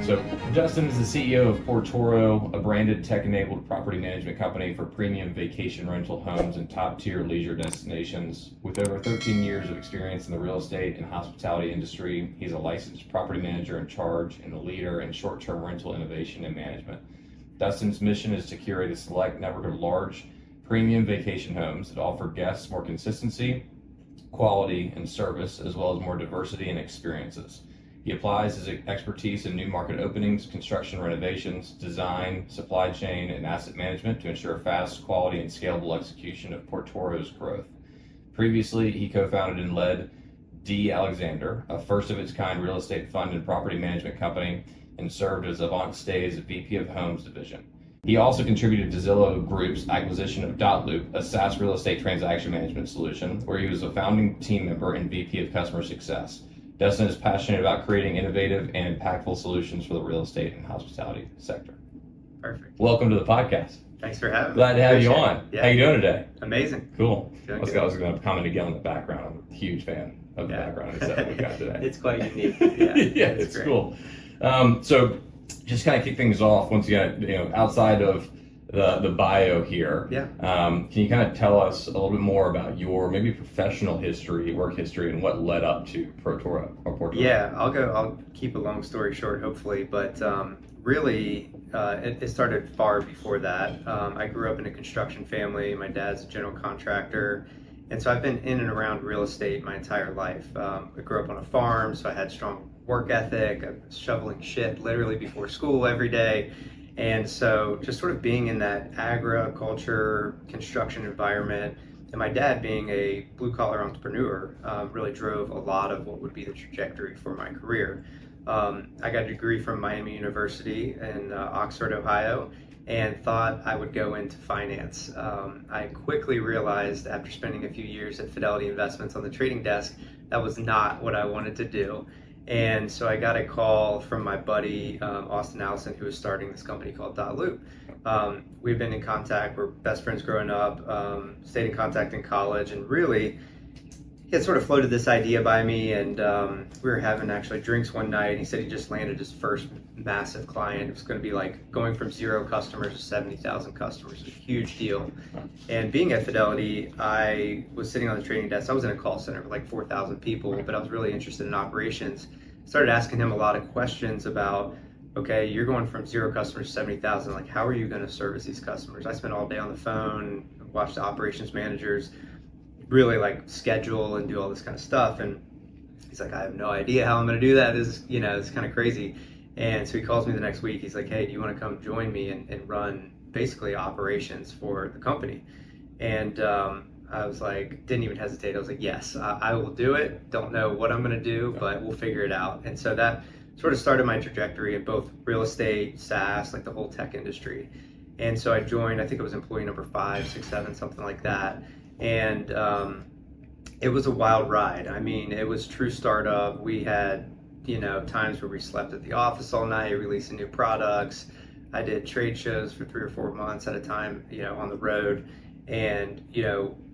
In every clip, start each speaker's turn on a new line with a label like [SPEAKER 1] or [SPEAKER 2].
[SPEAKER 1] So Dustin is the CEO of Portoro, a branded tech-enabled property management company for premium vacation rental homes and top-tier leisure destinations. With over 13 years of experience in the real estate and hospitality industry, he's a licensed property manager in charge and a leader in short-term rental innovation and management. Dustin's mission is to curate a select network of large, premium vacation homes that offer guests more consistency, quality, and service, as well as more diversity and experiences. He applies his expertise in new market openings, construction renovations, design, supply chain, and asset management to ensure fast, quality, and scalable execution of Portoro's growth. Previously, he co-founded and led D. Alexander, a first-of-its-kind real estate fund and property management company, and served as AvantStay's VP of Homes division. He also contributed to Zillow Group's acquisition of Dotloop, a SaaS real estate transaction management solution, where he was a founding team member and VP of customer success. Dustin is passionate about creating innovative and impactful solutions for the real estate and hospitality sector.
[SPEAKER 2] Perfect.
[SPEAKER 1] Welcome to the podcast.
[SPEAKER 2] Thanks for having me.
[SPEAKER 1] Glad to have you on.
[SPEAKER 2] Yeah.
[SPEAKER 1] How you doing today?
[SPEAKER 2] Amazing.
[SPEAKER 1] Cool. I
[SPEAKER 2] Doing
[SPEAKER 1] was
[SPEAKER 2] good.
[SPEAKER 1] going to comment again on the background. I'm a huge fan of the background and setup we've got today.
[SPEAKER 2] It's quite unique. Yeah,
[SPEAKER 1] Yeah, it's
[SPEAKER 2] great.
[SPEAKER 1] cool. So just kind of kick things off once again, outside of the bio here.
[SPEAKER 2] Yeah.
[SPEAKER 1] Can you kind of tell us a little bit more about your maybe professional history, work history, and what led up to Portoro?
[SPEAKER 2] Yeah, I'll keep a long story short, hopefully, but really, it started far before that. I grew up in a construction family. My dad's a general contractor, and so I've been in and around real estate my entire life. I grew up on a farm, so I had strong work ethic. I was shoveling shit literally before school every day. And so just sort of being in that agriculture, construction environment, and my dad being a blue-collar entrepreneur really drove a lot of what would be the trajectory for my career. I got a degree from Miami University in Oxford, Ohio, and thought I would go into finance. I quickly realized after spending a few years at Fidelity Investments on the trading desk, that was not what I wanted to do. And so I got a call from my buddy, Austin Allison, who was starting this company called Dotloop. We've been in contact, we're best friends growing up, stayed in contact in college, and really, he had sort of floated this idea by me, and we were having actually drinks one night, and he said he just landed his first massive client. It was going to be like going from 0 customers to 70,000 customers, a huge deal. And being at Fidelity, I was sitting on the trading desk. I was in a call center with like 4,000 people, but I was really interested in operations. Started asking him a lot of questions about, okay, you're going from 0 customers to 70,000, like how are you going to service these customers? I spent all day on the phone, watched the operations managers really like schedule and do all this kind of stuff, and he's like, I have no idea how I'm going to do that. This is, it's kind of crazy. And so he calls me the next week. He's like, hey, do you want to come join me and run basically operations for the company? And I was like, didn't even hesitate. I was like, yes, I will do it. Don't know what I'm going to do, but we'll figure it out. And so that sort of started my trajectory in both real estate, SaaS, like the whole tech industry. And so I joined, I think it was employee number 5, 6, 7, something like that. And it was a wild ride. I mean, it was true startup. We had, times where we slept at the office all night, releasing new products. I did trade shows for 3 or 4 months at a time, on the road. And,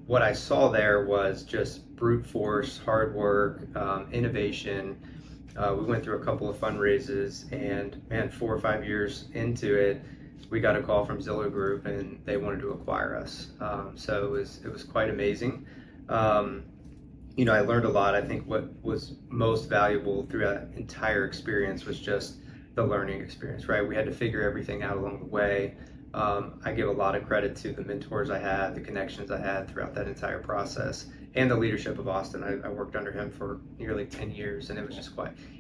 [SPEAKER 2] what I saw there was just brute force, hard work, innovation. We went through a couple of fundraisers, and man, 4 or 5 years into it, we got a call from Zillow Group, and they wanted to acquire us. So it was quite amazing. I learned a lot. I think what was most valuable through that entire experience was just the learning experience, right? We had to figure everything out along the way. I give a lot of credit to the mentors I had, the connections I had throughout that entire process, and the leadership of Austin. I worked under him for nearly 10 years, and it was just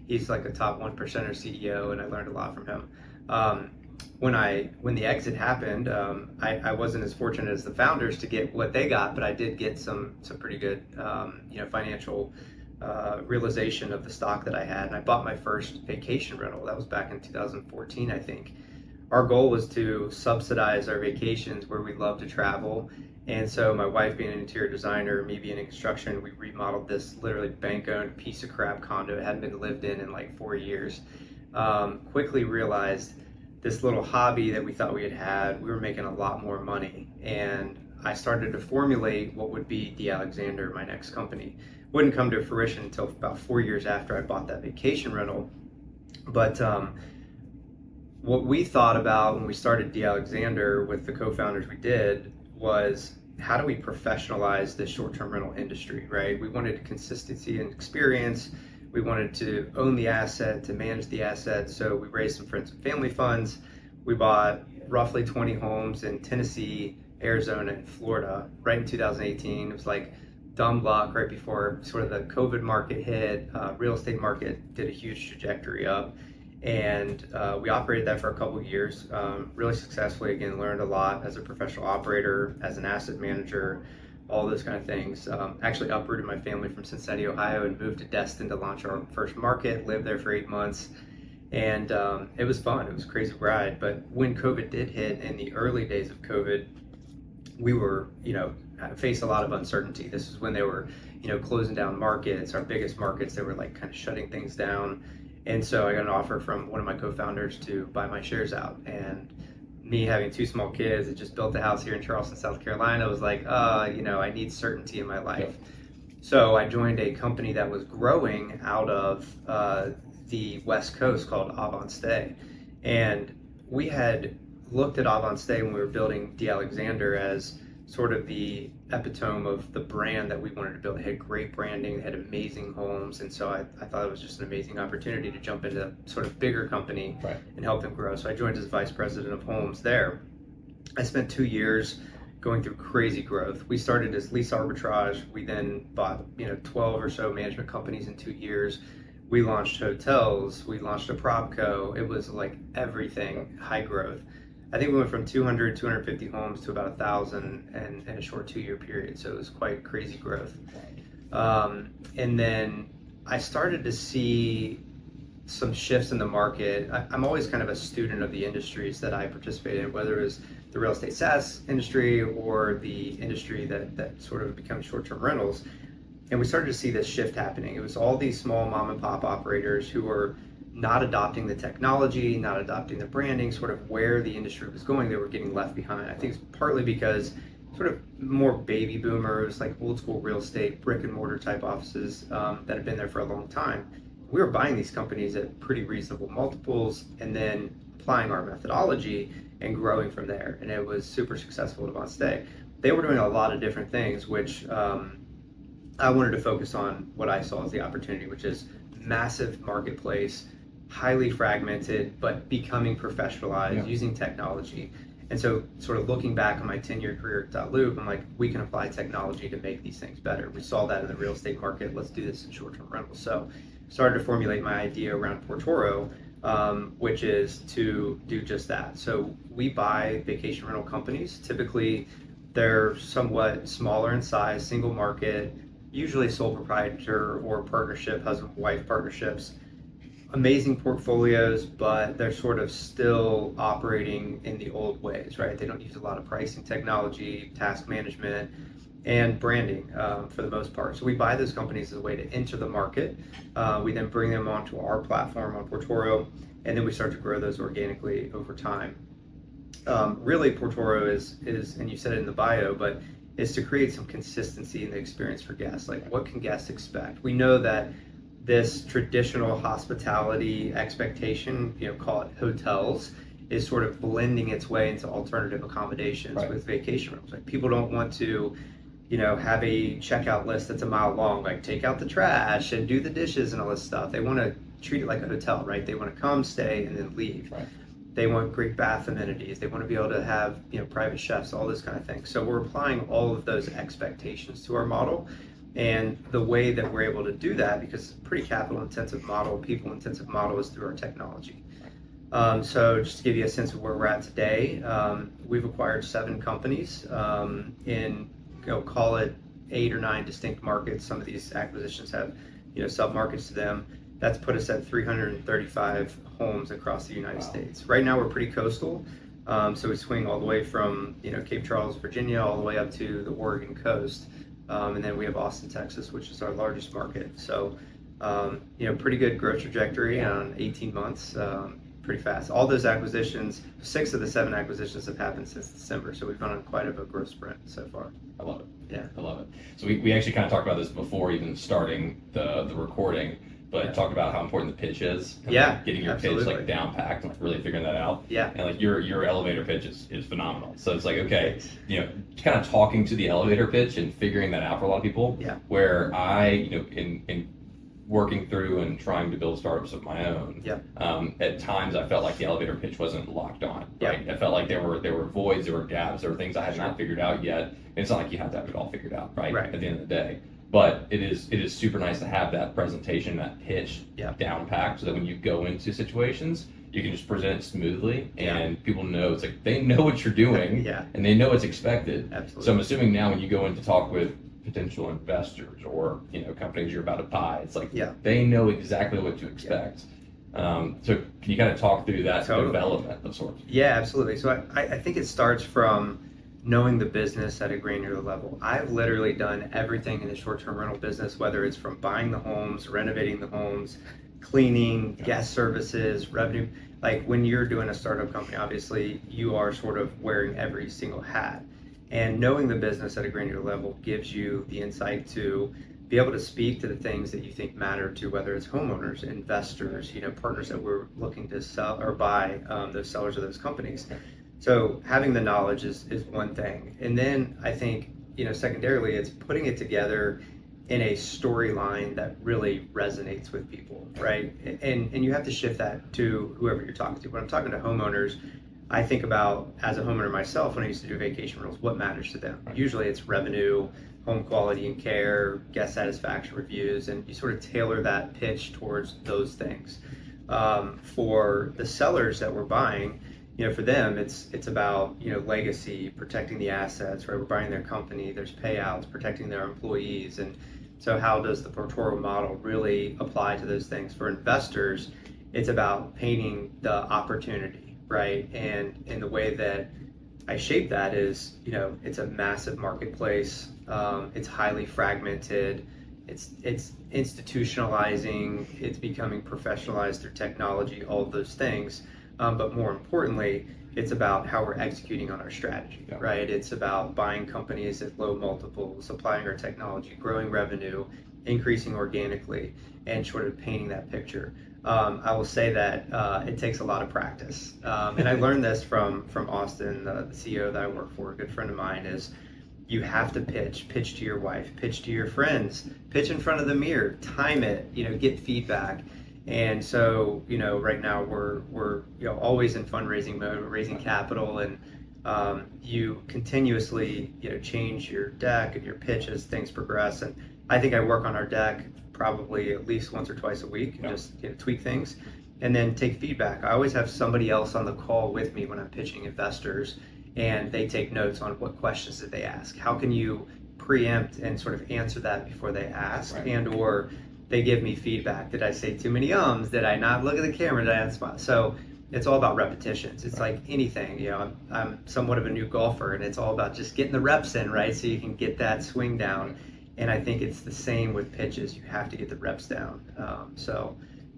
[SPEAKER 2] he's like a top 1% CEO, and I learned a lot from him. When the exit happened, I wasn't as fortunate as the founders to get what they got, but I did get some pretty good, financial realization of the stock that I had. And I bought my first vacation rental. That was back in 2014, I think. Our goal was to subsidize our vacations where we love to travel. And so my wife being an interior designer, me being in construction, we remodeled this literally bank-owned piece of crap condo. It hadn't been lived in like 4 years. Quickly realized this little hobby that we thought we had, we were making a lot more money. And I started to formulate what would be D. Alexander, my next company. Wouldn't come to fruition until about 4 years after I bought that vacation rental. But what we thought about when we started D. Alexander with the co-founders we did was, how do we professionalize this short-term rental industry, right? We wanted consistency and experience. We wanted to own the asset, to manage the asset. So we raised some friends and family funds. We bought roughly 20 homes in Tennessee, Arizona, and Florida right in 2018. It was like dumb luck right before sort of the COVID market hit. Real estate market did a huge trajectory up. And we operated that for a couple of years, really successfully. Again, learned a lot as a professional operator, as an asset manager, all those kind of things. Actually uprooted my family from Cincinnati, Ohio, and moved to Dustin to launch our first market. Lived there for 8 months, and it was fun. It was a crazy ride. But when COVID did hit, in the early days of COVID, we were, faced a lot of uncertainty. This is when they were, closing down markets, our biggest markets. They were like kind of shutting things down. And so I got an offer from one of my co-founders to buy my shares out. And me having 2 small kids, that just built a house here in Charleston, South Carolina, was like, I need certainty in my life. So I joined a company that was growing out of the West Coast called AvantStay. And we had looked at AvantStay when we were building D. Alexander as sort of the epitome of the brand that we wanted to build. It had great branding, it had amazing homes, and so I thought it was just an amazing opportunity to jump into a sort of bigger company and help them grow. So I joined as vice president of homes there. I spent 2 years going through crazy growth. We started as lease arbitrage. We then bought 12 or so management companies in 2 years. We launched hotels. We launched a propco. It was like everything, high growth. I think we went from 200, 250 homes to about 1,000 in a short 2-year period. So it was quite crazy growth. And then I started to see some shifts in the market. I'm always kind of a student of the industries that I participate in, whether it was the real estate SaaS industry or the industry that sort of becomes short-term rentals. And we started to see this shift happening. It was all these small mom and pop operators who were not adopting the technology, not adopting the branding, sort of where the industry was going. They were getting left behind. I think it's partly because sort of more baby boomers, like old school real estate, brick and mortar type offices that have been there for a long time. We were buying these companies at pretty reasonable multiples and then applying our methodology and growing from there. And it was super successful at AvantStay. They were doing a lot of different things, which I wanted to focus on what I saw as the opportunity, which is massive marketplace, highly fragmented, but becoming professionalized, using technology. And so sort of looking back on my 10-year career at Dotloop, I'm like, we can apply technology to make these things better. We saw that in the real estate market. Let's do this in short-term rentals. So started to formulate my idea around Portoro, which is to do just that. So we buy vacation rental companies. Typically, they're somewhat smaller in size, single market, usually sole proprietor or partnership, husband-wife partnerships. Amazing portfolios, but they're sort of still operating in the old ways, right? They don't use a lot of pricing technology, task management, and branding for the most part. So we buy those companies as a way to enter the market. We then bring them onto our platform on Portoro, and then we start to grow those organically over time. Really, Portoro is, and you said it in the bio, but is to create some consistency in the experience for guests. Like, what can guests expect? We know that this traditional hospitality expectation, call it hotels, is sort of blending its way into alternative accommodations with vacation rentals. Like, people don't want to, have a checkout list that's a mile long, like take out the trash and do the dishes and all this stuff. They want to treat it like a hotel, right? They want to come, stay, and then leave. Right. They want great bath amenities. They want to be able to have, private chefs, all this kind of thing. So we're applying all of those expectations to our model. And the way that we're able to do that, because it's a pretty capital intensive model, people intensive model, is through our technology. So just to give you a sense of where we're at today, we've acquired 7 companies in, call it 8 or 9 distinct markets. Some of these acquisitions have, sub-markets to them. That's put us at 335 homes across the United States. Right now we're pretty coastal. So we swing all the way from, Cape Charles, Virginia, all the way up to the Oregon coast. And then we have Austin, Texas, which is our largest market. So, pretty good growth trajectory on 18 months, pretty fast. All those acquisitions, 6 of the 7 acquisitions have happened since December. So we've gone on quite a growth sprint so far.
[SPEAKER 1] I love it.
[SPEAKER 2] Yeah.
[SPEAKER 1] I love it. So we actually kind of talked about this before even starting the recording. but talked about how important the pitch is. And
[SPEAKER 2] Yeah,
[SPEAKER 1] like getting your
[SPEAKER 2] absolutely.
[SPEAKER 1] pitch like down packed and like really figuring that out.
[SPEAKER 2] Yeah.
[SPEAKER 1] And like your elevator pitch is phenomenal. So it's like, okay,
[SPEAKER 2] Thanks.
[SPEAKER 1] you know, kind of talking to the elevator pitch and figuring that out for a lot of people.
[SPEAKER 2] Yeah.
[SPEAKER 1] Where I, you know, in working through and trying to build startups of my own,
[SPEAKER 2] Yeah.
[SPEAKER 1] at times I felt like the elevator pitch wasn't locked on.
[SPEAKER 2] Yeah.
[SPEAKER 1] Right. I felt like there were voids, there were gaps, there were things I had not figured out yet. And it's not like you have to have it all figured out, right?
[SPEAKER 2] Right.
[SPEAKER 1] At the end of the day. But it is super nice to have that presentation, that pitch down packed, so that when you go into situations, you can just present it smoothly, and people know it's like they know what you're doing, and they know what's expected.
[SPEAKER 2] Absolutely.
[SPEAKER 1] So I'm assuming now when you go in to talk with potential investors or companies you're about to buy, it's like they know exactly what to expect. So can you kind of talk through that development of sorts?
[SPEAKER 2] Yeah, absolutely. So I think it starts from knowing the business at a granular level. I've literally done everything in the short-term rental business, whether it's from buying the homes, renovating the homes, cleaning, guest services, revenue. Like when you're doing a startup company, obviously you are sort of wearing every single hat. And knowing the business at a granular level gives you the insight to be able to speak to the things that you think matter to, whether it's homeowners, investors, partners that we're looking to sell or buy, those sellers of those companies. So having the knowledge is one thing. And then I think, secondarily, it's putting it together in a storyline that really resonates with people, right? And you have to shift that to whoever you're talking to. When I'm talking to homeowners, I think about, as a homeowner myself, when I used to do vacation rentals, what matters to them. Usually it's revenue, home quality and care, guest satisfaction reviews, and you sort of tailor that pitch towards those things. For the sellers that we're buying, for them, it's about, legacy, protecting the assets, right? We're buying their company, there's payouts, protecting their employees. And so how does the Portoro model really apply to those things? For investors, it's about painting the opportunity, right? And in the way that I shape that is, it's a massive marketplace. It's highly fragmented. It's institutionalizing, it's becoming professionalized through technology, all of those things. But more importantly, it's about how we're executing on our strategy, right? It's about buying companies at low multiples, applying our technology, growing revenue, increasing organically, and sort of painting that picture. I will say that it takes a lot of practice. And I learned this from Austin, the CEO that I work for, a good friend of mine, is you have to pitch to your wife, pitch to your friends, pitch in front of the mirror, time it, get feedback. And so, right now we're always in fundraising mode, raising capital, and you continuously, change your deck and your pitch as things progress. And I think I work on our deck probably at least once or twice a week, and just tweak things, and then take feedback. I always have somebody else on the call with me when I'm pitching investors, and they take notes on what questions did they ask. How can you preempt and sort of answer that before they ask, and or they give me feedback. Did I say too many ums? Did I not look at the camera? Did I have spot? So it's all about repetitions. It's like anything, I'm somewhat of a new golfer, and it's all about just getting the reps in, right? So you can get that swing down. And I think it's the same with pitches. You have to get the reps down.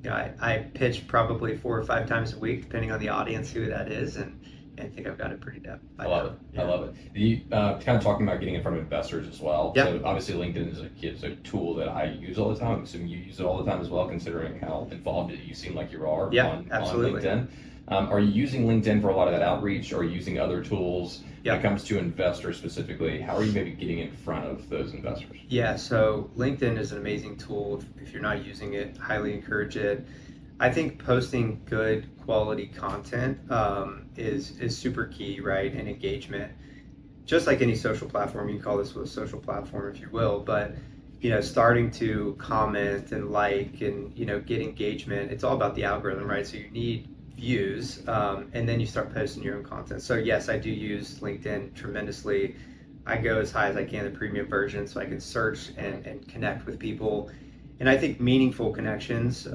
[SPEAKER 2] I pitch probably 4 or 5 times a week, depending on the audience, who that is. And I think I've got it pretty down.
[SPEAKER 1] I love it. You kind of talking about getting in front of investors as well.
[SPEAKER 2] Yep.
[SPEAKER 1] So obviously LinkedIn is a tool that I use all the time. I'm assuming you use it all the time as well, considering how involved you seem like you are on LinkedIn. Are you using LinkedIn for a lot of that outreach, or are you using other tools when it comes to investors specifically? How are you maybe getting in front of those investors? Yeah,
[SPEAKER 2] so LinkedIn is an amazing tool. If you're not using it, highly encourage it. I think posting good quality content is super key, right? And engagement. Just like any social platform, you can call this a social platform if you will, but starting to comment and like and get engagement, it's all about the algorithm, right? So you need views, and then you start posting your own content. So yes, I do use LinkedIn tremendously. I go as high as I can, the premium version, so I can search and connect with people. And I think meaningful connections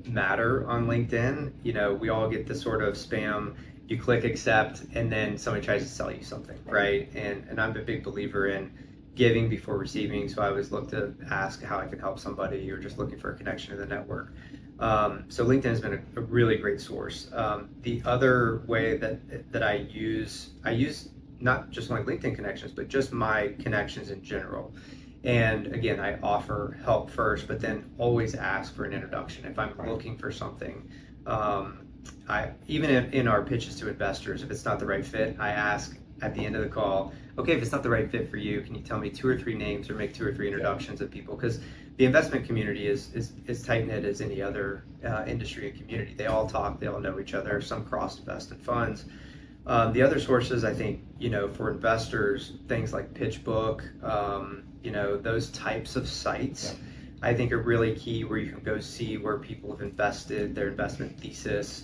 [SPEAKER 2] matter on LinkedIn. We all get the sort of spam, you click accept, and then somebody tries to sell you something, right? And I'm a big believer in giving before receiving, so I always look to ask how I can help somebody, or just looking for a connection to the network. So LinkedIn has been a really great source. The other way that I use not just my LinkedIn connections, but just my connections in general. And again, I offer help first, but then always ask for an introduction if I'm looking for something. I even in our pitches to investors, if it's not the right fit, I ask at the end of the call, okay, if it's not the right fit for you, can you tell me 2 or 3 names or make 2 or 3 introductions of people? Because the investment community is tight knit as any other industry and community. They all talk, they all know each other. Some cross invest in funds. The other sources, I think, for investors, things like PitchBook, those types of sites, I think are really key, where you can go see where people have invested, their investment thesis.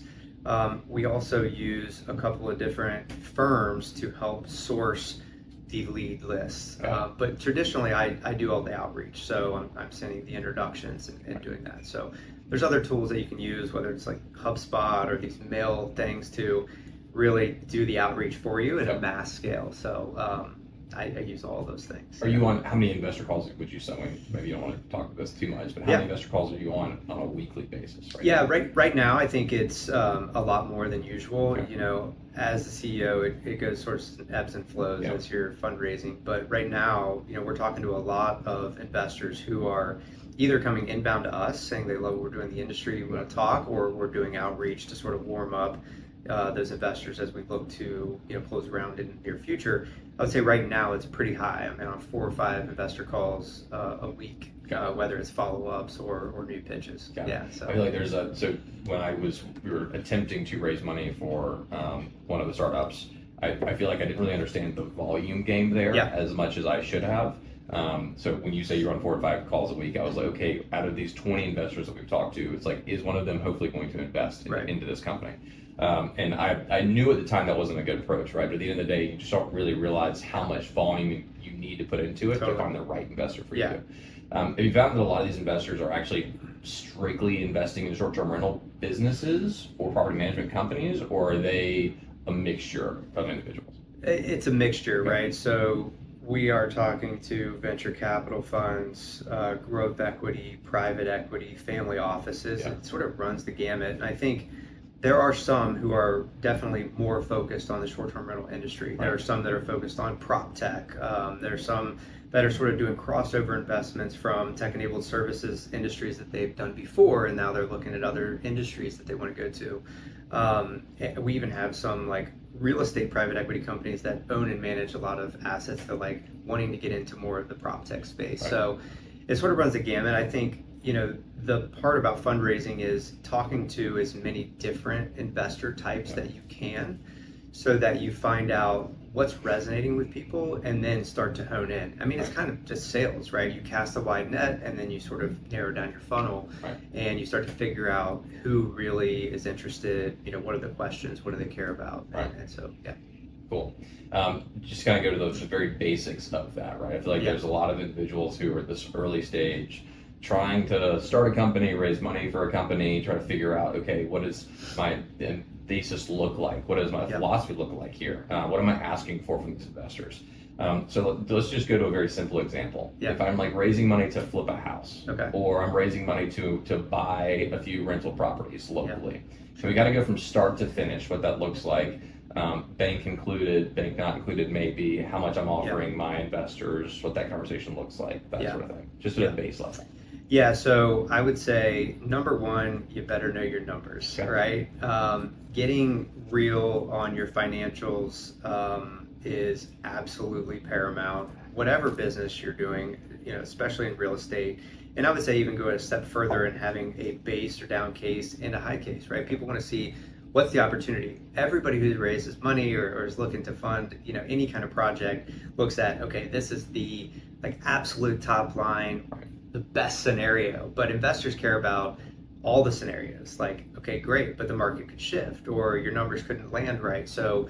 [SPEAKER 2] We also use a couple of different firms to help source the lead lists. But traditionally, I do all the outreach. So I'm sending the introductions and doing that. So there's other tools that you can use, whether it's like HubSpot or these mail things, to really do the outreach for you at a mass scale. So I use all those things.
[SPEAKER 1] Are you on, how many investor calls would you say? Maybe you don't want to talk about this too much, but how many investor calls are you on a weekly basis?
[SPEAKER 2] Right now, I think it's a lot more than usual. As the CEO, it goes sort of ebbs and flows as you're fundraising. But right now, we're talking to a lot of investors who are either coming inbound to us saying they love what we're doing in the industry, we want to talk, or we're doing outreach to sort of warm up those investors as we look to close around in the near future. I would say right now it's pretty high. I'm on 4 or 5 investor calls a week, whether it's follow-ups or new pitches. So
[SPEAKER 1] I feel like so when we were attempting to raise money for one of the startups, I feel like I didn't really understand the volume game there as much as I should have. So when you say you're on 4 or 5 calls a week, I was like, okay, out of these 20 investors that we've talked to, it's like, is one of them hopefully going to invest into this company? And I knew at the time that wasn't a good approach, right? But at the end of the day, you just don't really realize how much volume you need to put into it to find the right investor for you. Have you found that a lot of these investors are actually strictly investing in short-term rental businesses or property management companies, or are they a mixture of individuals?
[SPEAKER 2] It's a mixture, right? So we are talking to venture capital funds, growth equity, private equity, family offices. It sort of runs the gamut. And I think there are some who are definitely more focused on the short-term rental industry. There are some that are focused on prop tech. There are some that are sort of doing crossover investments from tech-enabled services industries that they've done before, and now they're looking at other industries that they want to go to. We even have some like real estate private equity companies that own and manage a lot of assets that like wanting to get into more of the prop tech space. So it sort of runs the gamut. I think the part about fundraising is talking to as many different investor types that you can, so that you find out what's resonating with people and then start to hone in. I mean, it's kind of just sales, right? You cast a wide net and then you sort of narrow down your funnel and you start to figure out who really is interested, what are the questions, what do they care about? And so,
[SPEAKER 1] Cool. Just kind of go to those very basics of that, right? I feel like there's a lot of individuals who are at this early stage trying to start a company, raise money for a company, try to figure out, okay, what does my thesis look like? What does my philosophy look like here? What am I asking for from these investors? So let's just go to a very simple example. If I'm like raising money to flip a house, or I'm raising money to buy a few rental properties locally. So we got to go from start to finish, what that looks like. Bank included, bank not included, maybe how much I'm offering my investors, what that conversation looks like, that sort of thing, just at a base level.
[SPEAKER 2] So I would say, number one, you better know your numbers, right? Getting real on your financials is absolutely paramount. Whatever business you're doing, especially in real estate, and I would say even go a step further and having a base or down case and a high case, right? People want to see what's the opportunity. Everybody who raises money or is looking to fund, any kind of project looks at, okay, this is the like absolute top line, the best scenario. But investors care about all the scenarios. Like, okay, great, but the market could shift or your numbers couldn't land right. So,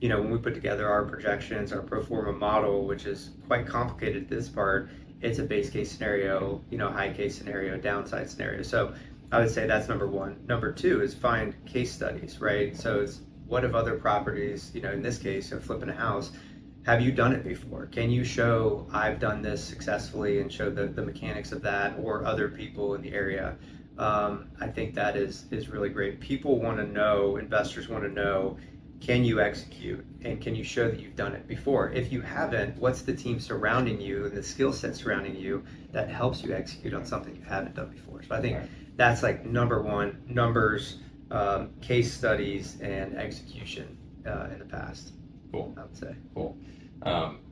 [SPEAKER 2] when we put together our projections, our pro forma model, which is quite complicated at this part, it's a base case scenario, high case scenario, downside scenario. So I would say that's number one. Number two is find case studies, right? So it's what have other properties, in this case, flipping a house, have you done it before? Can you show I've done this successfully and show the mechanics of that, or other people in the area? I think that is really great. People want to know, investors want to know, can you execute, and can you show that you've done it before? If you haven't, what's the team surrounding you and the skill set surrounding you that helps you execute on something you haven't done before? So I think that's like number one: numbers, case studies, and execution in the past.
[SPEAKER 1] Cool.
[SPEAKER 2] I would say.
[SPEAKER 1] Cool.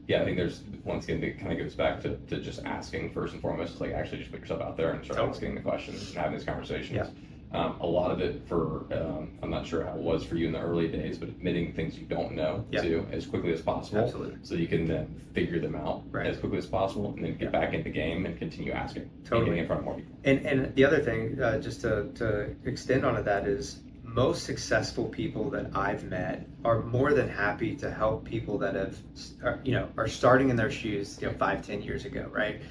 [SPEAKER 1] Yeah, I think there's, once again, it kind of goes back to just asking first and foremost. It's like actually just put yourself out there and start asking the questions and having these conversations.
[SPEAKER 2] Yeah.
[SPEAKER 1] A lot of it for, I'm not sure how it was for you in the early days, but admitting things you don't know too as quickly as possible.
[SPEAKER 2] Absolutely.
[SPEAKER 1] So you can then figure them out as quickly as possible, and then get back into the game and continue asking.
[SPEAKER 2] Totally.
[SPEAKER 1] Getting in front of more people.
[SPEAKER 2] And the other thing, just to extend onto that, is most successful people that I've met are more than happy to help people that are starting in their shoes 5-10 years ago, right?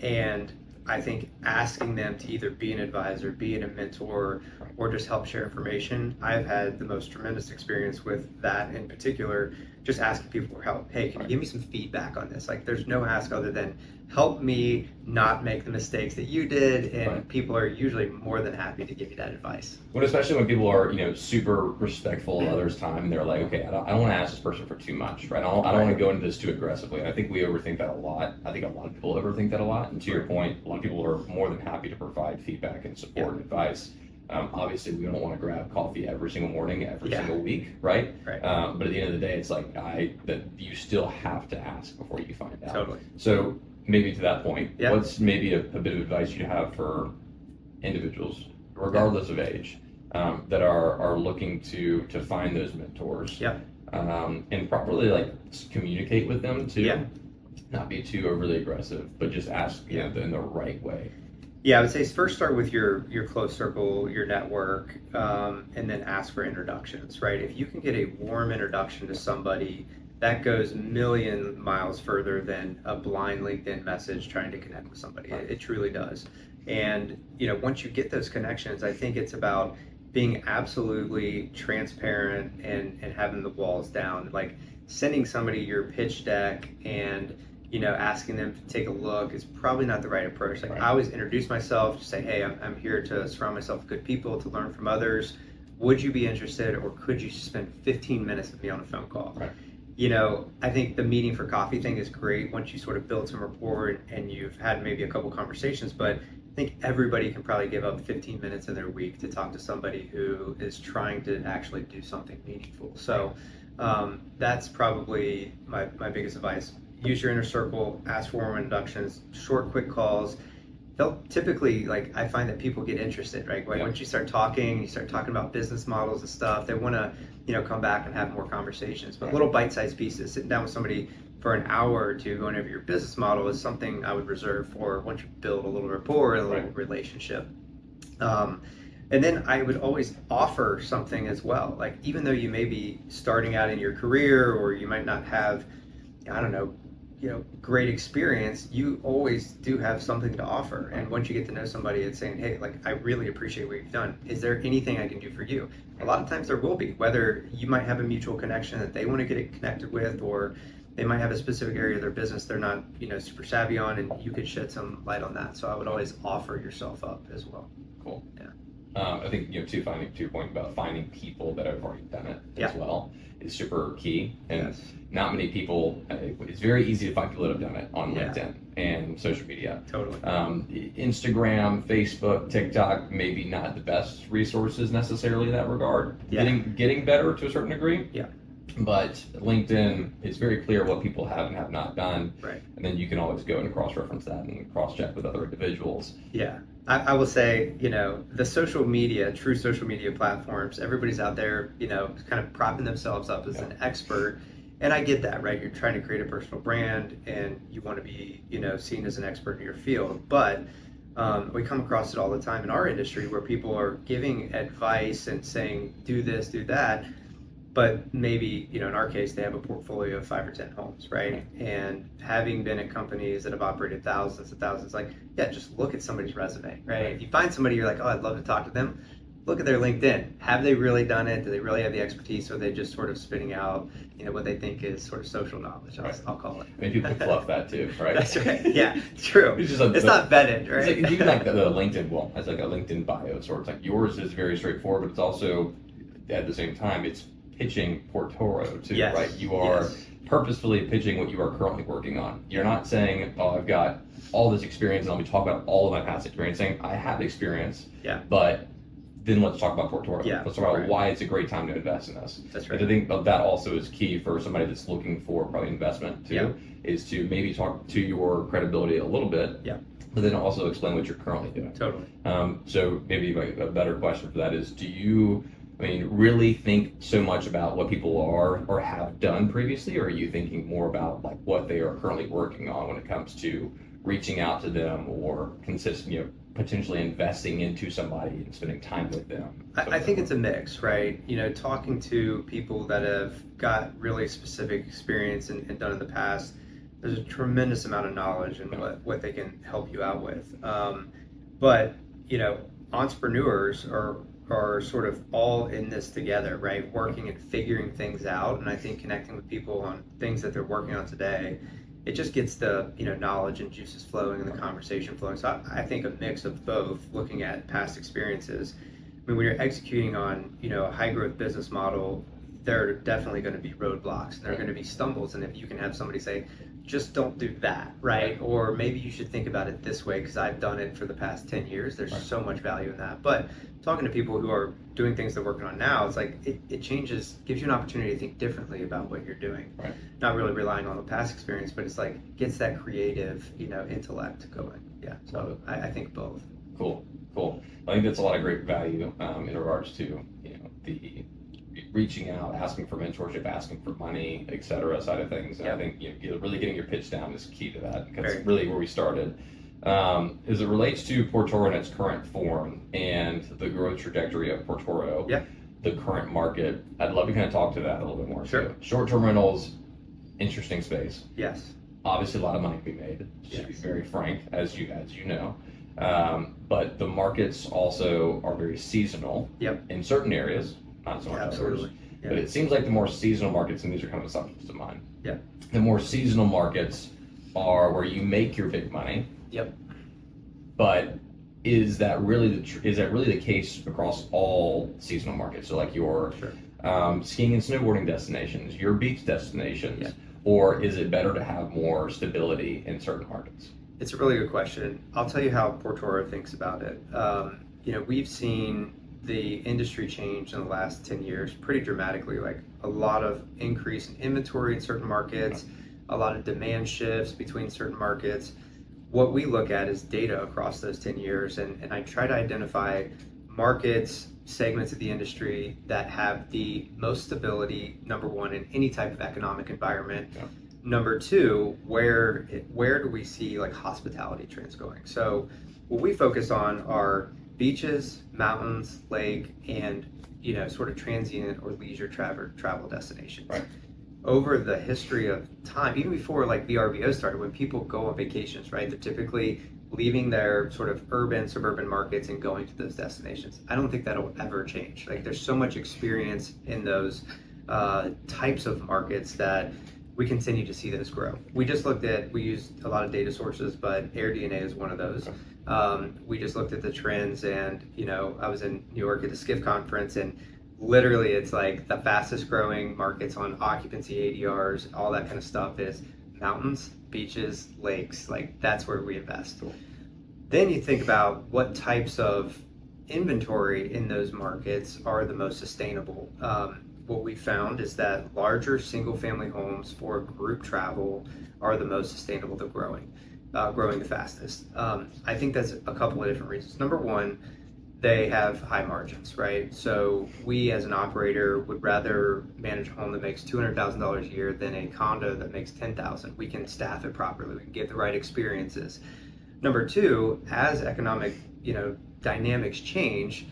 [SPEAKER 2] And I think asking them to either be an advisor, be a mentor, or just help share information, I've had the most tremendous experience with that in particular. Just asking people for help. Hey, can you give me some feedback on this? Like, there's no ask other than help me not make the mistakes that you did, and people are usually more than happy to give you that advice.
[SPEAKER 1] Well, especially when people are, super respectful of others' time, and they're like, okay, I don't want to ask this person for too much, right? I don't want to go into this too aggressively. And I think we overthink that a lot. I think a lot of people overthink that a lot. And to your point, a lot of people are more than happy to provide feedback and support and advice. Obviously, we don't want to grab coffee every single morning, every single week, right? But at the end of the day, it's like that you still have to ask before you find out.
[SPEAKER 2] Totally.
[SPEAKER 1] So maybe to that point, what's maybe a bit of advice you have for individuals, regardless of age, that are looking to find those mentors, and properly communicate with them too, not be too overly aggressive, but just ask in the right way.
[SPEAKER 2] Yeah, I would say first start with your close circle, your network, and then ask for introductions, right? If you can get a warm introduction to somebody, that goes a million miles further than a blind LinkedIn message trying to connect with somebody. It truly does. And, once you get those connections, I think it's about being absolutely transparent and having the walls down. Like sending somebody your pitch deck and asking them to take a look is probably not the right approach. Like I always introduce myself, just say, hey, I'm here to surround myself with good people, to learn from others. Would you be interested, or could you spend 15 minutes with me on a phone call? I think the meeting for coffee thing is great once you sort of build some rapport and you've had maybe a couple conversations, but I think everybody can probably give up 15 minutes in their week to talk to somebody who is trying to actually do something meaningful. So that's probably my biggest advice. Use your inner circle, ask for warm introductions, short, quick calls. They'll typically, I find that people get interested, right? Once you start talking about business models and stuff, they want to, come back and have more conversations. But little bite-sized pieces, sitting down with somebody for an hour or two going over your business model is something I would reserve for once you build a little rapport and a little relationship. And then I would always offer something as well. Like, even though you may be starting out in your career, or you might not have, great experience, you always do have something to offer. And once you get to know somebody, it's saying, hey, I really appreciate what you've done. Is there anything I can do for you? A lot of times there will be, whether you might have a mutual connection that they want to get connected with, or they might have a specific area of their business they're not, super savvy on, and you could shed some light on that. So I would always offer yourself up as well.
[SPEAKER 1] Cool.
[SPEAKER 2] Yeah.
[SPEAKER 1] I think, to your point about finding people that have already done it as well is super key. And not many people, it's very easy to find people that have done it on LinkedIn and social media.
[SPEAKER 2] Totally.
[SPEAKER 1] Instagram, Facebook, TikTok, maybe not the best resources necessarily in that regard. Getting better to a certain degree. But LinkedIn, it's very clear what people have and have not done. And then you can always go and cross-reference that and cross-check with other individuals.
[SPEAKER 2] I will say, the social media, true social media platforms, everybody's out there, kind of propping themselves up as an expert. And I get that, right? You're trying to create a personal brand and you want to be, seen as an expert in your field. But we come across it all the time in our industry where people are giving advice and saying, do this, do that. But maybe, in our case, they have a portfolio of 5 or 10 homes, right? And having been at companies that have operated thousands and thousands, just look at somebody's resume, right? If you find somebody you're like, oh, I'd love to talk to them, look at their LinkedIn. Have they really done it? Do they really have the expertise? Or are they just sort of spitting out, what they think is sort of social knowledge, I'll call it.
[SPEAKER 1] I mean, people fluff that too, right?
[SPEAKER 2] That's right. Yeah, it's true. It's not vetted, right?
[SPEAKER 1] It's even the LinkedIn, as a LinkedIn bio sort. It's yours is very straightforward, but it's also, at the same time, it's pitching Portoro too,
[SPEAKER 2] Yes.
[SPEAKER 1] right? You are
[SPEAKER 2] Yes.
[SPEAKER 1] purposefully pitching what you are currently working on. You're not saying, oh, I've got all this experience and let me talk about all of my past experience. Saying, I have experience,
[SPEAKER 2] Yeah.
[SPEAKER 1] but then let's talk about Portoro.
[SPEAKER 2] Yeah,
[SPEAKER 1] Let's talk about
[SPEAKER 2] right.
[SPEAKER 1] why it's a great time to invest in this.
[SPEAKER 2] That's
[SPEAKER 1] And
[SPEAKER 2] right.
[SPEAKER 1] I think that also is key for somebody that's looking for probably investment too,
[SPEAKER 2] Yeah.
[SPEAKER 1] is to maybe talk to your credibility a little bit,
[SPEAKER 2] Yeah.
[SPEAKER 1] but then also explain what you're currently doing.
[SPEAKER 2] Totally.
[SPEAKER 1] So maybe like a better question for that is, do you, really think so much about what people are or have done previously, or are you thinking more about like what they are currently working on when it comes to reaching out to them or potentially investing into somebody and spending time with them?
[SPEAKER 2] I think it's a mix, right? Talking to people that have got really specific experience and done in the past, there's a tremendous amount of knowledge in what they can help you out with. But entrepreneurs are sort of all in this together, right? Working and figuring things out. And I think connecting with people on things that they're working on today, it just gets the knowledge and juices flowing and the conversation flowing. So I think a mix of both, looking at past experiences. When you're executing on a high growth business model, there are definitely going to be roadblocks and there are going to be stumbles. And if you can have somebody say, just don't do that, right? Or maybe you should think about it this way because I've done it for the past 10 years. There's so much value in that. But talking to people who are doing things they're working on now, it's like it changes, gives you an opportunity to think differently about what you're doing.
[SPEAKER 1] Right.
[SPEAKER 2] Not really relying on the past experience, but it's like gets that creative, intellect going. Yeah. So I think both.
[SPEAKER 1] Cool. I think that's a lot of great value in regards to the reaching out, asking for mentorship, asking for money, etc. side of things. And I think really getting your pitch down is key to that, because it's really where we started. As it relates to Portoro in its current form and the growth trajectory of Portoro, the current market, I'd love to kind of talk to that a little bit more.
[SPEAKER 2] Sure.
[SPEAKER 1] So, short-term rentals, interesting space.
[SPEAKER 2] Yes.
[SPEAKER 1] Obviously, a lot of money to be made. To be very frank, as you know. But the markets also are very seasonal. In certain areas, not so much others. But it seems like the more seasonal markets, and these are kind of assumptions of mine. The more seasonal markets are where you make your big money. But is that really the case across all seasonal markets? So like your skiing and snowboarding destinations, your beach destinations, or is it better to have more stability in certain markets?
[SPEAKER 2] It's a really good question. I'll tell you how Portoro thinks about it. We've seen the industry change in the last 10 years pretty dramatically, like a lot of increase in inventory in certain markets, a lot of demand shifts between certain markets. What we look at is data across those 10 years, and I try to identify markets, segments of the industry that have the most stability, number one, in any type of economic environment. Number two, where do we see like hospitality trends going? So what we focus on are beaches, mountains, lake, and sort of transient or leisure travel destinations. Over the history of time, even before like VRBO started, when people go on vacations, right, they're typically leaving their sort of urban, suburban markets and going to those destinations. I don't think that'll ever change. Like there's so much experience in those types of markets that we continue to see those grow. We used a lot of data sources, but AirDNA is one of those. We just looked at the trends, and I was in New York at the SCIF conference, and literally it's like the fastest growing markets on occupancy, ADRs, all that kind of stuff is mountains, beaches, lakes. Like that's where we invest. Then you think about what types of inventory in those markets are the most sustainable. What we found is that larger single family homes for group travel are the most sustainable. They're growing the fastest. I think that's a couple of different reasons. Number one, they have high margins, right? So we as an operator would rather manage a home that makes $200,000 a year than a condo that makes $10,000. We can staff it properly. We can give the right experiences. Number two, as economic dynamics change,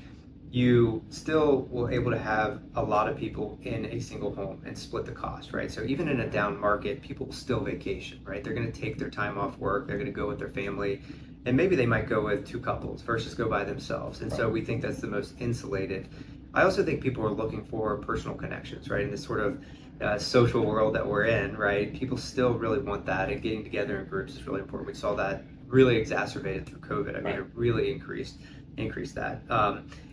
[SPEAKER 2] you still will able to have a lot of people in a single home and split the cost, right? So even in a down market, people will still vacation, right? They're going to take their time off work. They're going to go with their family, and maybe they might go with two couples versus go by themselves. And so we think that's the most insulated. I also think people are looking for personal connections, right? In this sort of social world that we're in, right? People still really want that, and getting together in groups is really important. We saw that really exacerbated through COVID. I mean, it really increased that.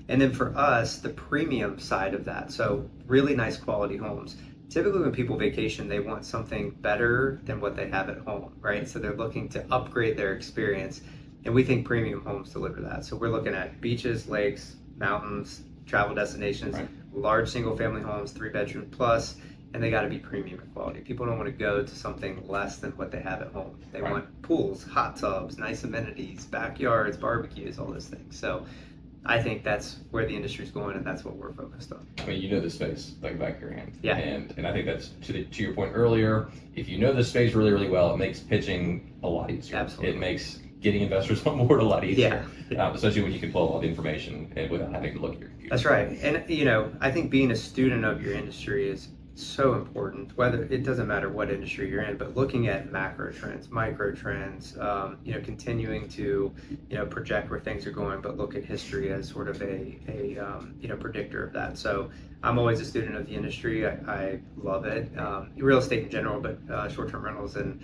[SPEAKER 2] And then for us, the premium side of that, so really nice quality homes. Typically when people vacation, they want something better than what they have at home, right? So they're looking to upgrade their experience. And we think premium homes deliver that. So we're looking at beaches, lakes, mountains, travel destinations, large single family homes, 3-bedroom plus, and they got to be premium in quality. People don't want to go to something less than what they have at home. They want pools, hot tubs, nice amenities, backyards, barbecues, all those things. So I think that's where the industry's going, and that's what we're focused on.
[SPEAKER 1] I mean, you know the space like back of your hand.
[SPEAKER 2] Yeah.
[SPEAKER 1] And I think that's to your point earlier. If you know the space really, really well, it makes pitching a lot easier.
[SPEAKER 2] Absolutely.
[SPEAKER 1] It makes getting investors on board a lot easier.
[SPEAKER 2] Yeah.
[SPEAKER 1] Especially when you can pull all the information without having to look at your computer.
[SPEAKER 2] That's right. And I think being a student of your industry is so important. Whether it doesn't matter what industry you're in, but looking at macro trends, micro trends, continuing to project where things are going, but look at history as sort of a predictor of that. So I'm always a student of the industry. I love it, real estate in general, but short-term rentals, and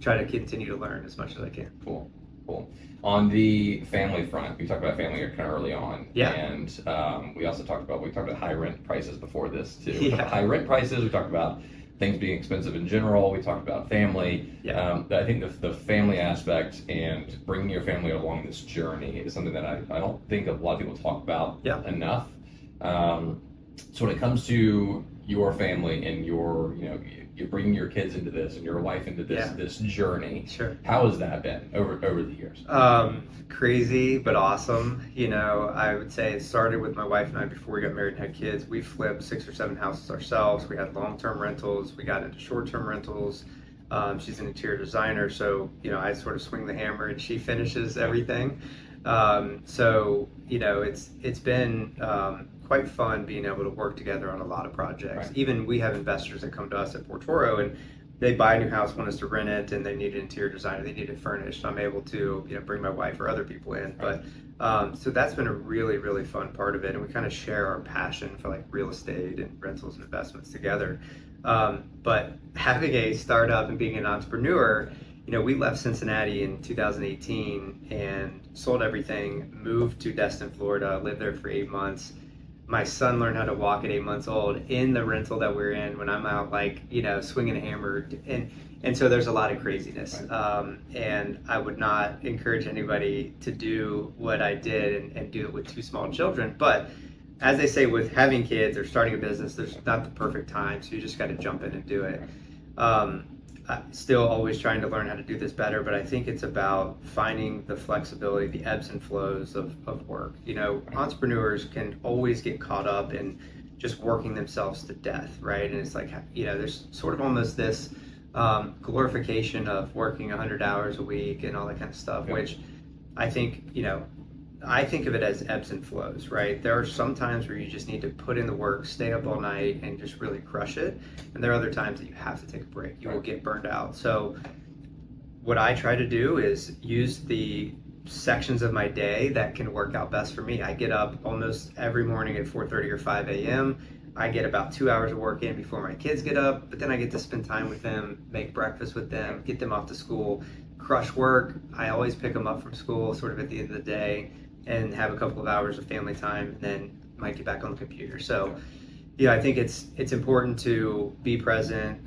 [SPEAKER 2] try to continue to learn as much as I can.
[SPEAKER 1] Cool. On the family front, we talked about family kind of early on.
[SPEAKER 2] Yeah.
[SPEAKER 1] And we also talked about high rent prices before this too. We
[SPEAKER 2] Yeah.
[SPEAKER 1] talked about high rent prices. We talked about things being expensive in general. We talked about family.
[SPEAKER 2] Yeah.
[SPEAKER 1] I think the family aspect and bringing your family along this journey is something that I don't think a lot of people talk about enough. So when it comes to your family and you're bringing your kids into this and your wife into this journey,
[SPEAKER 2] Sure.
[SPEAKER 1] How has that been over the years?
[SPEAKER 2] Crazy but awesome. I would say it started with my wife and I before we got married and had kids. We flipped 6 or 7 houses ourselves. We had long-term rentals. We got into short-term rentals. She's an interior designer, so I sort of swing the hammer and she finishes everything. So it's been quite fun being able to work together on a lot of projects.
[SPEAKER 1] Right.
[SPEAKER 2] Even we have investors that come to us at Portoro and they buy a new house, want us to rent it, and they need an interior designer, they need it furnished. I'm able to bring my wife or other people in. But so that's been a really, really fun part of it, and we kind of share our passion for like real estate and rentals and investments together. But having a startup and being an entrepreneur, we left Cincinnati in 2018 and sold everything, moved to Dustin, Florida, lived there for 8 months. My son learned how to walk at 8 months old in the rental that we're in when I'm out swinging a hammer. And so there's a lot of craziness.
[SPEAKER 1] Right.
[SPEAKER 2] And I would not encourage anybody to do what I did and do it with 2 small children. But as they say, with having kids or starting a business, there's not the perfect time. So you just got to jump in and do it. Still always trying to learn how to do this better, but I think it's about finding the flexibility, the ebbs and flows of work. Entrepreneurs can always get caught up in just working themselves to death, right? And it's like, there's sort of almost this glorification of working 100 hours a week and all that kind of stuff, which I think, I think of it as ebbs and flows, right? There are some times where you just need to put in the work, stay up all night, and just really crush it. And there are other times that you have to take a break. You will get burned out. So what I try to do is use the sections of my day that can work out best for me. I get up almost every morning at 4:30 or 5 a.m. I get about 2 hours of work in before my kids get up, but then I get to spend time with them, make breakfast with them, get them off to school, crush work. I always pick them up from school sort of at the end of the day, and have a couple of hours of family time, and then might get back on the computer. So, I think it's important to be present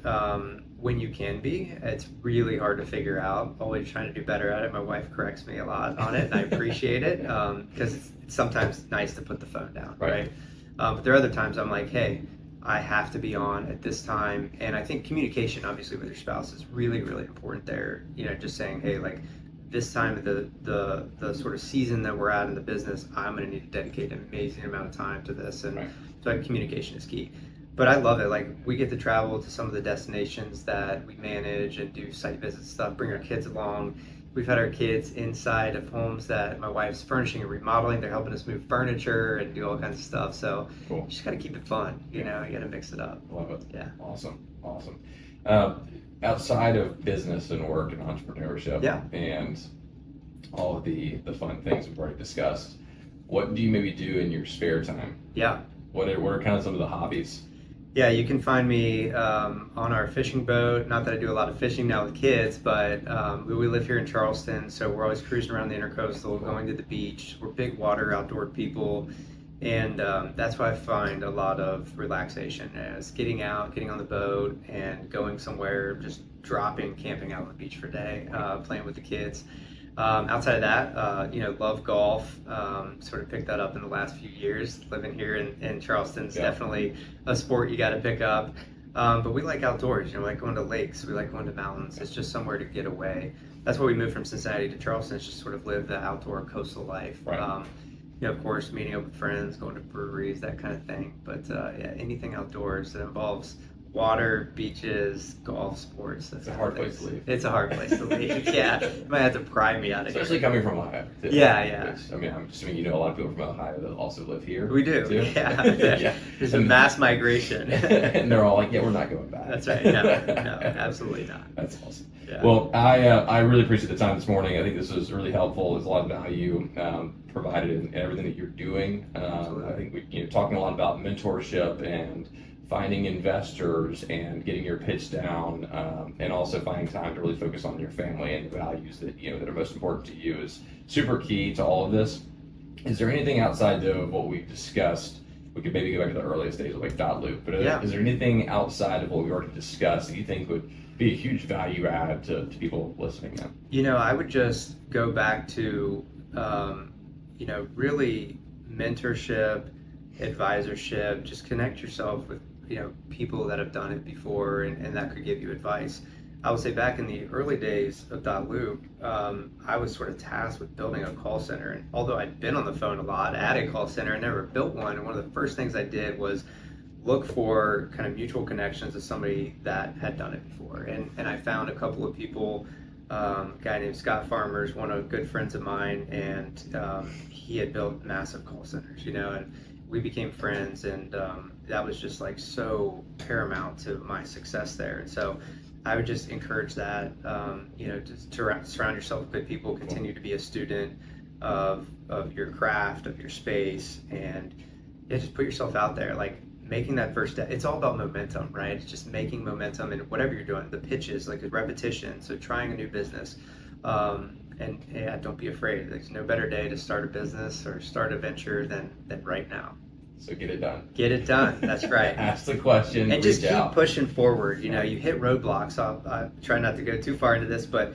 [SPEAKER 2] when you can be. It's really hard to figure out. Always trying to do better at it. My wife corrects me a lot on it, and I appreciate it because it's sometimes nice to put the phone down, right? But there are other times I'm like, hey, I have to be on at this time, and I think communication, obviously, with your spouse is really, really important there. Just saying, hey, like, this time of the sort of season that we're at in the business, I'm going to need to dedicate an amazing amount of time to this. And so communication is key. But I love it. Like, we get to travel to some of the destinations that we manage and do site visit stuff, bring our kids along. We've had our kids inside of homes that my wife's furnishing and remodeling. They're helping us move furniture and do all kinds of stuff. So you just got to keep it fun. You got to mix it up.
[SPEAKER 1] Love it.
[SPEAKER 2] Yeah.
[SPEAKER 1] Awesome. Outside of business and work and entrepreneurship and all of the fun things we've already discussed, what do you maybe do in your spare time?
[SPEAKER 2] Yeah.
[SPEAKER 1] What are kind of some of the hobbies?
[SPEAKER 2] Yeah, you can find me on our fishing boat. Not that I do a lot of fishing now with kids, but we live here in Charleston, so we're always cruising around the intercoastal, going to the beach. We're big water outdoor people, and that's why I find a lot of relaxation is getting out, getting on the boat, and going somewhere, just dropping, camping out on the beach for a day, playing with the kids. Outside of that, love golf. Sort of picked that up in the last few years. Living here in Charleston is definitely a sport you got to pick up. But we like outdoors. We like going to lakes. We like going to mountains. It's just somewhere to get away. That's why we moved from Cincinnati to Charleston. It's just sort of live the outdoor coastal life.
[SPEAKER 1] Right.
[SPEAKER 2] Of course, meeting up with friends, going to breweries, that kind of thing. But yeah, anything outdoors that involves water, beaches, golf, sports.
[SPEAKER 1] It's a hard place to leave.
[SPEAKER 2] It's a hard place to leave. Yeah, you might have to pry me out of
[SPEAKER 1] Especially
[SPEAKER 2] here.
[SPEAKER 1] coming from Ohio. Too.
[SPEAKER 2] Yeah.
[SPEAKER 1] Which, I mean, I'm assuming a lot of people from Ohio that also live here.
[SPEAKER 2] We do.
[SPEAKER 1] Too.
[SPEAKER 2] Yeah.
[SPEAKER 1] Yeah.
[SPEAKER 2] There's a mass migration.
[SPEAKER 1] And they're all like, yeah, we're not going back.
[SPEAKER 2] That's right. No, absolutely not.
[SPEAKER 1] That's awesome.
[SPEAKER 2] Yeah.
[SPEAKER 1] Well, I really appreciate the time this morning. I think this was really helpful. There's a lot of value provided in everything that you're doing. I think we talking a lot about mentorship and finding investors and getting your pitch down, and also finding time to really focus on your family and the values that that are most important to you is super key to all of this. Is there anything outside though of what we've discussed? We could maybe go back to the earliest days of like Dotloop, but is there anything outside of what we already discussed that you think would be a huge value add to people listening now?
[SPEAKER 2] I would just go back to really mentorship, advisorship. Just connect yourself with people that have done it before, and that could give you advice. I would say back in the early days of Dotloop, I was sort of tasked with building a call center. And although I'd been on the phone a lot at a call center, I never built one. And one of the first things I did was look for kind of mutual connections of somebody that had done it before. And I found a couple of people, a guy named Scott Farmers, one of good friends of mine, and he had built massive call centers, and we became friends, and that was just like so paramount to my success there. And so I would just encourage that, just to surround yourself with good people, continue to be a student of your craft, of your space, and just put yourself out there. Like making that first step, it's all about momentum, right? It's just making momentum in whatever you're doing. The pitches, like a repetition, so trying a new business. And yeah, don't be afraid. There's no better day to start a business or start a venture than right now.
[SPEAKER 1] So get it done.
[SPEAKER 2] Get it done. That's right.
[SPEAKER 1] Ask the question.
[SPEAKER 2] And just keep
[SPEAKER 1] out.
[SPEAKER 2] pushing forward. You hit roadblocks. I'll try not to go too far into this, but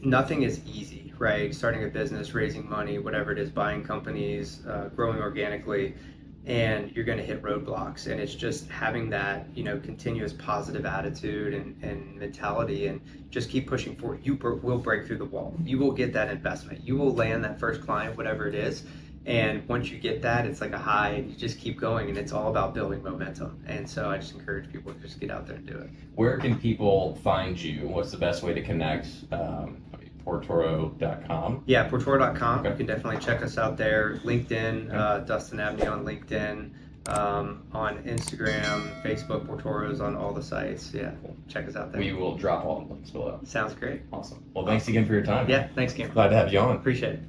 [SPEAKER 2] nothing is easy, right? Starting a business, raising money, whatever it is, buying companies, growing organically, and you're going to hit roadblocks. And it's just having that, continuous positive attitude and mentality, and just keep pushing forward. You will break through the wall. You will get that investment. You will land that first client, whatever it is. And once you get that, it's like a high, and you just keep going, and it's all about building momentum. And so I just encourage people to just get out there and do it.
[SPEAKER 1] Where can people find you? What's the best way to connect? Portoro.com.
[SPEAKER 2] Yeah, Portoro.com.
[SPEAKER 1] Okay.
[SPEAKER 2] You can definitely check us out there. LinkedIn, Dustin Abney on LinkedIn, on Instagram, Facebook. Portoro's on all the sites. Yeah, check us out there.
[SPEAKER 1] We will drop all the links below.
[SPEAKER 2] Sounds great.
[SPEAKER 1] Awesome. Well, thanks again for your time.
[SPEAKER 2] Yeah, thanks, Cameron.
[SPEAKER 1] Glad to have you on.
[SPEAKER 2] Appreciate it.